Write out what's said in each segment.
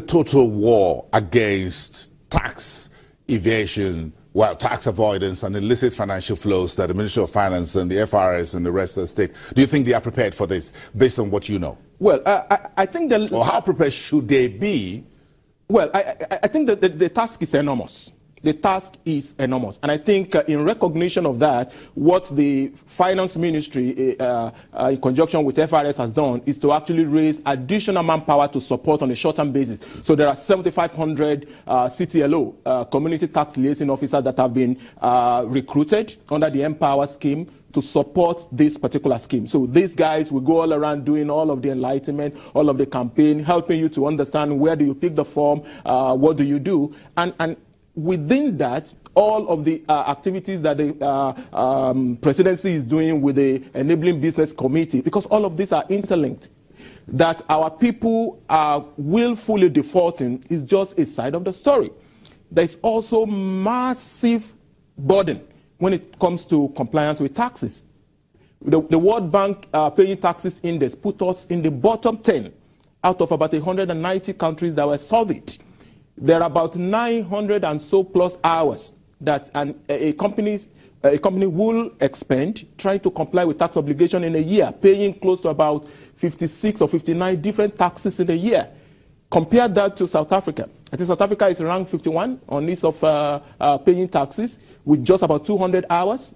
total war against tax evasion, well, tax avoidance and illicit financial flows that the Ministry of Finance and the FRS and the rest of the state, do you think they are prepared for this based on what you know? Well, I think that... Or how prepared should they be? Well, I think that the task is enormous. The task is enormous. And I think in recognition of that, what the Finance Ministry, in conjunction with FRS, has done is to actually raise additional manpower to support on a short-term basis. So there are 7,500 CTLO, Community Tax Liaison Officers, that have been recruited under the Empower scheme to support this particular scheme. So these guys will go all around doing all of the enlightenment, all of the campaign, helping you to understand where do you pick the form, what do you do, and within that, all of the activities that the presidency is doing with the Enabling Business Committee, because all of these are interlinked, that our people are willfully defaulting is just a side of the story. There's also massive burden when it comes to compliance with taxes. The World Bank Paying Taxes Index put us in the bottom 10 out of about 190 countries that were surveyed. There are about 900 and so plus hours that a company will expend trying to comply with tax obligation in a year, paying close to about 56 or 59 different taxes in a year. Compare that to South Africa. I think South Africa is ranked 51 on list of paying taxes with just about 200 hours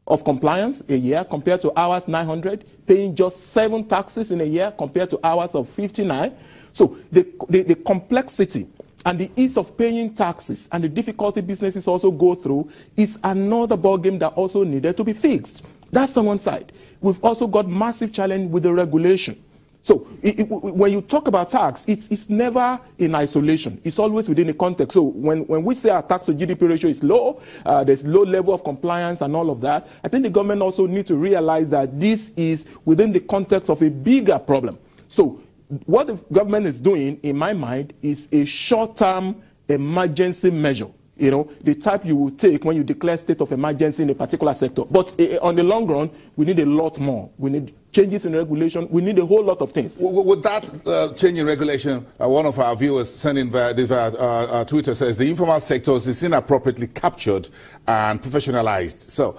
of compliance a year compared to ours 900, paying just 7 taxes in a year compared to hours of 59. So the complexity and the ease of paying taxes and the difficulty businesses also go through is another ballgame that also needed to be fixed. That's on one side. We've also got massive challenge with the regulation. So when you talk about tax, it's never in isolation. It's always within a context. So when we say our tax to GDP ratio is low, there's low level of compliance and all of that, I think the government also needs to realize that this is within the context of a bigger problem. So what the government is doing, in my mind, is a short-term emergency measure. You know, the type you will take when you declare state of emergency in a particular sector. But on the long run, we need a lot more. We need changes in regulation. We need a whole lot of things. With that change in regulation, one of our viewers sending via Twitter says the informal sector is inappropriately captured and professionalized. So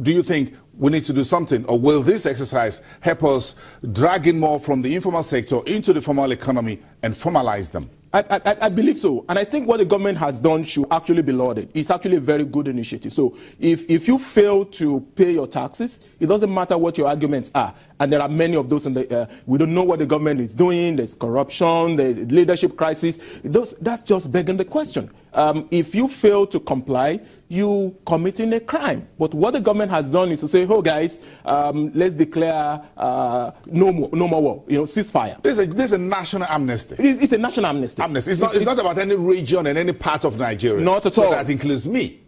do you think we need to do something, or will this exercise help us drag in more from the informal sector into the formal economy and formalize them? I believe so. And I think what the government has done should actually be lauded. It's actually a very good initiative. So if you fail to pay your taxes, it doesn't matter what your arguments are. And there are many of those in the, we don't know what the government is doing, there's corruption, there's leadership crisis. That's just begging the question. If you fail to comply, you committing a crime. But what the government has done is to say, oh guys, let's declare no more war, ceasefire. There's a national amnesty. It's a national amnesty. It's not about any region and any part of Nigeria. Not at all. So that includes me.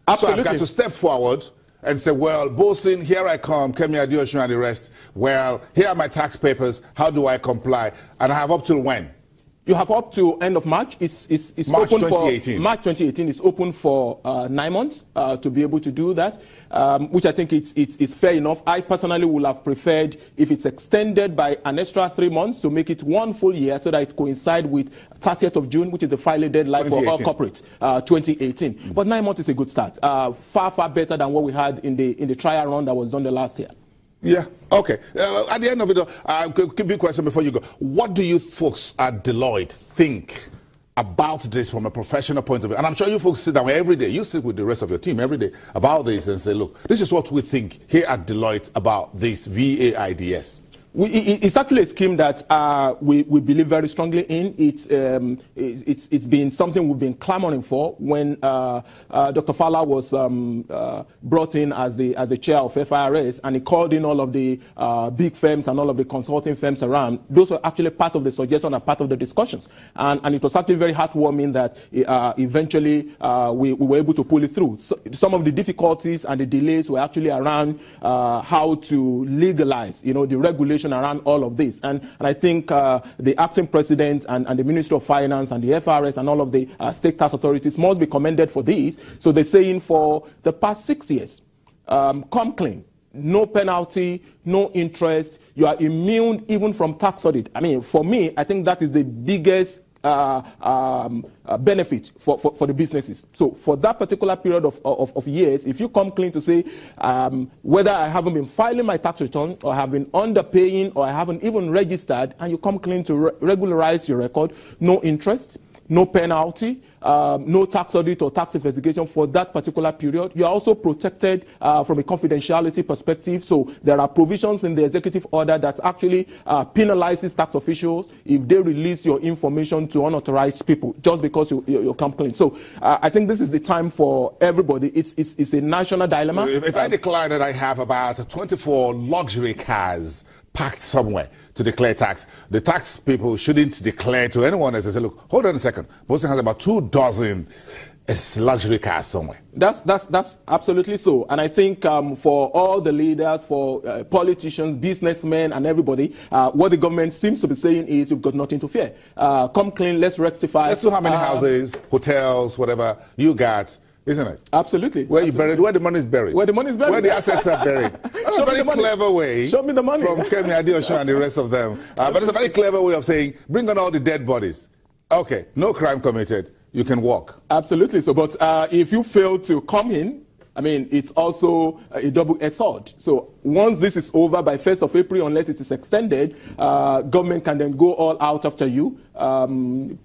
Absolutely. So I've got to step forward and say, well, Boason, here I come, Kemi Adeosun and the rest. Well, here are my tax papers. How do I comply? And I have up till when? You have up to end of March. It's March open 2018. For March 2018. It's open for 9 months to be able to do that, which I think it's fair enough. I personally would have preferred if it's extended by an extra 3 months to make it 1 full year so that it coincides with 30th of June, which is the filing deadline for all corporates, 2018. Mm-hmm. But 9 months is a good start. Far better than what we had in the trial run that was done the last year. Yeah, okay. At the end of it, big question before you go. What do you folks at Deloitte think about this from a professional point of view? And I'm sure you folks sit down every day. You sit with the rest of your team every day about this and say, look, this is what we think here at Deloitte about this VAIDS. It's actually a scheme that we believe very strongly in. It's been something we've been clamoring for. When Dr. Fowler was brought in as the chair of FIRS, and he called in all of the big firms and all of the consulting firms around, those were actually part of the suggestion and part of the discussions. And it was actually very heartwarming that eventually we were able to pull it through. So some of the difficulties and the delays were actually around how to legalize, the regulation around all of this. And I think the acting president and the Ministry of Finance and the FRS and all of the state tax authorities must be commended for this. So they're saying for the past 6 years, come clean. no penalty, no interest. You are immune even from tax audit. I mean, for me, I think that is the biggest benefit for the businesses. So for that particular period of years, if you come clean to say whether I haven't been filing my tax return or have been underpaying or I haven't even registered, and you come clean to regularize your record, no interest, no penalty, no tax audit or tax investigation for that particular period. You are also protected from a confidentiality perspective. So there are provisions in the executive order that actually penalizes tax officials if they release your information to unauthorized people just because you come clean. So I think this is the time for everybody. It's a national dilemma. If I declare that I have about 24 luxury cars parked somewhere to declare tax, the tax people shouldn't declare to anyone else. They say, look, hold on a second. Boason has about 24 luxury cars somewhere. That's absolutely so. And I think for all the leaders, for politicians, businessmen, and everybody, what the government seems to be saying is you've got nothing to fear. Come clean, let's rectify. Let's do how many houses, hotels, whatever you got. Isn't it? Absolutely. Where you buried? Where the money is buried? Where the money is buried? Where the assets are buried? That's a very clever way. Show me the money. From Kemi Adeosun and the rest of them. But it's a very clever way of saying, bring on all the dead bodies. Okay, no crime committed. You can walk. Absolutely. So, but if you fail to come in, I mean, it's also a double-edged sword. So once this is over by 1st of April, unless it is extended, government can then go all out after you,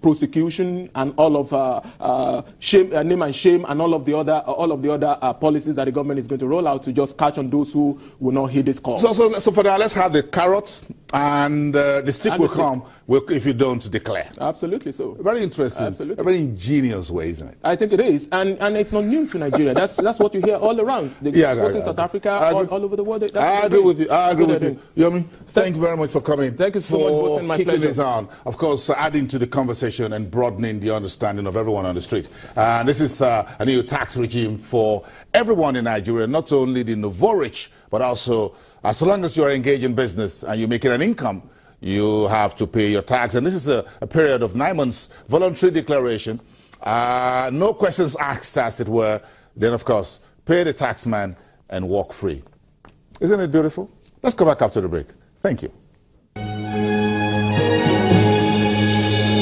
prosecution and all of shame, name and shame, and all of the other policies that the government is going to roll out to just catch on those who will not heed this call. So for now, let's have the carrots, and the stick will come if you don't declare. Absolutely so. Very interesting. Absolutely. A very ingenious way, isn't it? I think it is, and it's not new to Nigeria. That's what you hear all around. Both in South Africa, all over the world. I agree with you. I agree with you. Yomi, thank you very much for coming. Thank you so much, Boason. My pleasure. This on. Of course, adding to the conversation and broadening the understanding of everyone on the street. This is a new tax regime for everyone in Nigeria, not only the novo-rich, but also so long as you are engaged in business and you're making an income, you have to pay your tax. And this is a period of 9 months voluntary declaration. No questions asked, as it were. Then, of course, pay the tax man and walk free. Isn't it beautiful? Let's go back after the break. Thank you.